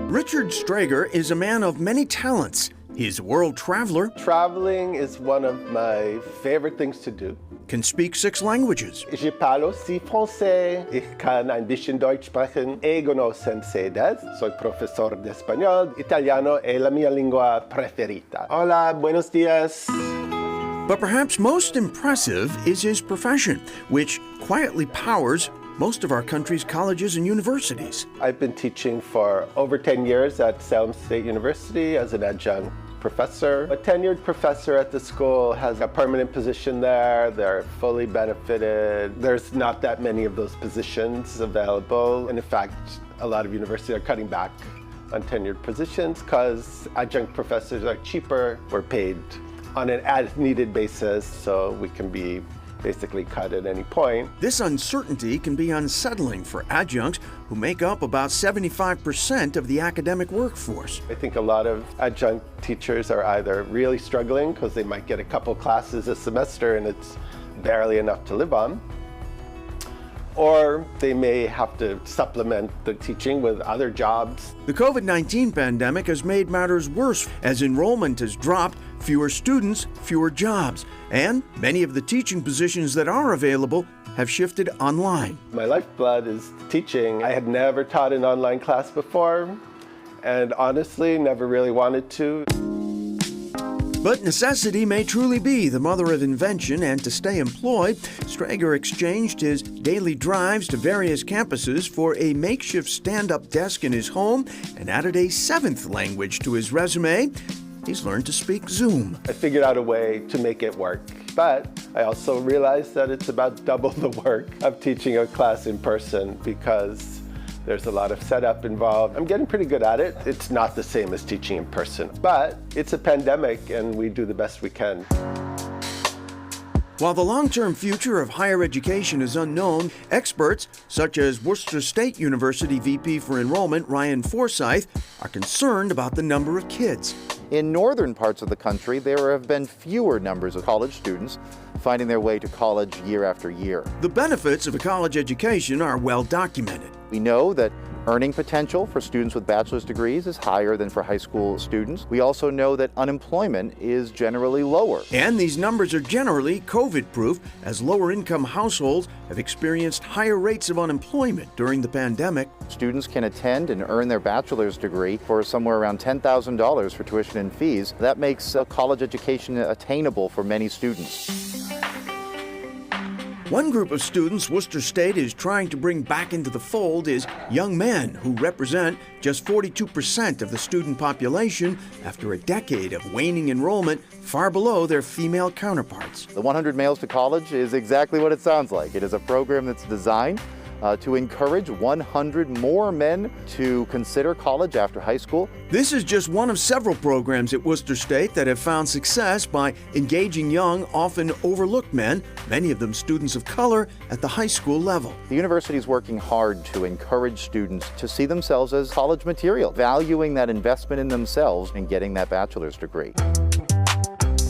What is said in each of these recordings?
Richard Strager is a man of many talents. He's a world traveler, Traveling is one of my favorite things to do. can speak 6 languages, Ich parlo aussi français. Ich kann ein bisschen Deutsch sprechen. Ego no sensei des. Soy profesor de español. Italiano è la mia lingua preferita. Hola, buenos días. but perhaps most impressive is his profession, which quietly powers most of our country's colleges and universities. I've been teaching for over 10 years at Salem State University as an adjunct professor. A tenured professor at the school has a permanent position there. They're fully benefited. There's not that many of those positions available. And in fact, a lot of universities are cutting back on tenured positions because adjunct professors are cheaper. We're paid on an as-needed basis, so we can be basically cut at any point. This uncertainty can be unsettling for adjuncts who make up about 75% of the academic workforce. I think a lot of adjunct teachers are either really struggling because they might get a couple classes a semester and it's barely enough to live on, or they may have to supplement the teaching with other jobs. The COVID-19 pandemic has made matters worse as enrollment has dropped, fewer students, fewer jobs, and many of the teaching positions that are available have shifted online. My lifeblood is teaching. I had never taught an online class before, and honestly, never really wanted to. But necessity may truly be the mother of invention, and to stay employed, Strager exchanged his daily drives to various campuses for a makeshift stand-up desk in his home and added a 7th language to his resume. He's learned to speak Zoom. I figured out a way to make it work, but I also realized that it's about double the work of teaching a class in person because there's a lot of setup involved. I'm getting pretty good at it. It's not the same as teaching in person, but it's a pandemic and we do the best we can. While the long-term future of higher education is unknown, experts such as Worcester State University VP for Enrollment Ryan Forsyth are concerned about the number of kids. In northern parts of the country, there have been fewer numbers of college students finding their way to college year after year. The benefits of a college education are well documented. We know that earning potential for students with bachelor's degrees is higher than for high school students. We also know that unemployment is generally lower. And these numbers are generally COVID-proof, as lower-income households have experienced higher rates of unemployment during the pandemic. Students can attend and earn their bachelor's degree for somewhere around $10,000 for tuition and fees. That makes a college education attainable for many students. One group of students Worcester State is trying to bring back into the fold is young men, who represent just 42% of the student population after a decade of waning enrollment far below their female counterparts. The 100 Males to College is exactly what it sounds like. It is a program that's designed to encourage 100 more men to consider college after high school. This is just one of several programs at Worcester State that have found success by engaging young, often overlooked men, many of them students of color, at the high school level. The university is working hard to encourage students to see themselves as college material, valuing that investment in themselves and getting that bachelor's degree.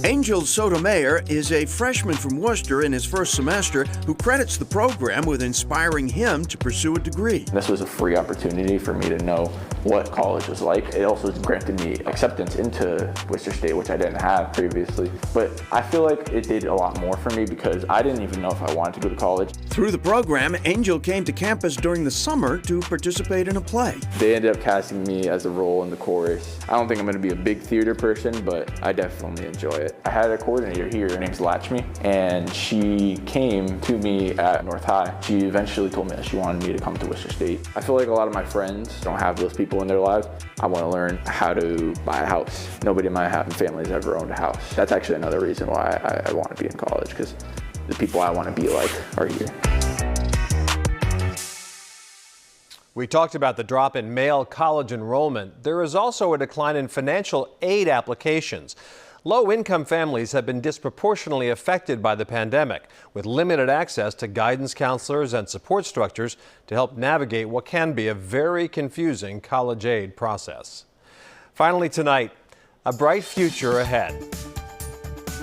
Angel Sotomayor is a freshman from Worcester in his first semester who credits the program with inspiring him to pursue a degree. This was a free opportunity for me to know what college was like. It also granted me acceptance into Worcester State, which I didn't have previously. But I feel like it did a lot more for me because I didn't even know if I wanted to go to college. Through the program, Angel came to campus during the summer to participate in a play. They ended up casting me as a role in the chorus. I don't think I'm going to be a big theater person, but I definitely enjoy it. I had a coordinator here, her name's Latchme, and she came to me at North High. She eventually told me that she wanted me to come to Worcester State. I feel like a lot of my friends don't have those people in their lives. I want to learn how to buy a house. Nobody in my family has ever owned a house. That's actually another reason why I want to be in college, because the people I want to be like are here. We talked about the drop in male college enrollment. There is also a decline in financial aid applications. Low-income families have been disproportionately affected by the pandemic, with limited access to guidance counselors and support structures to help navigate what can be a very confusing college aid process. Finally tonight, a bright future ahead.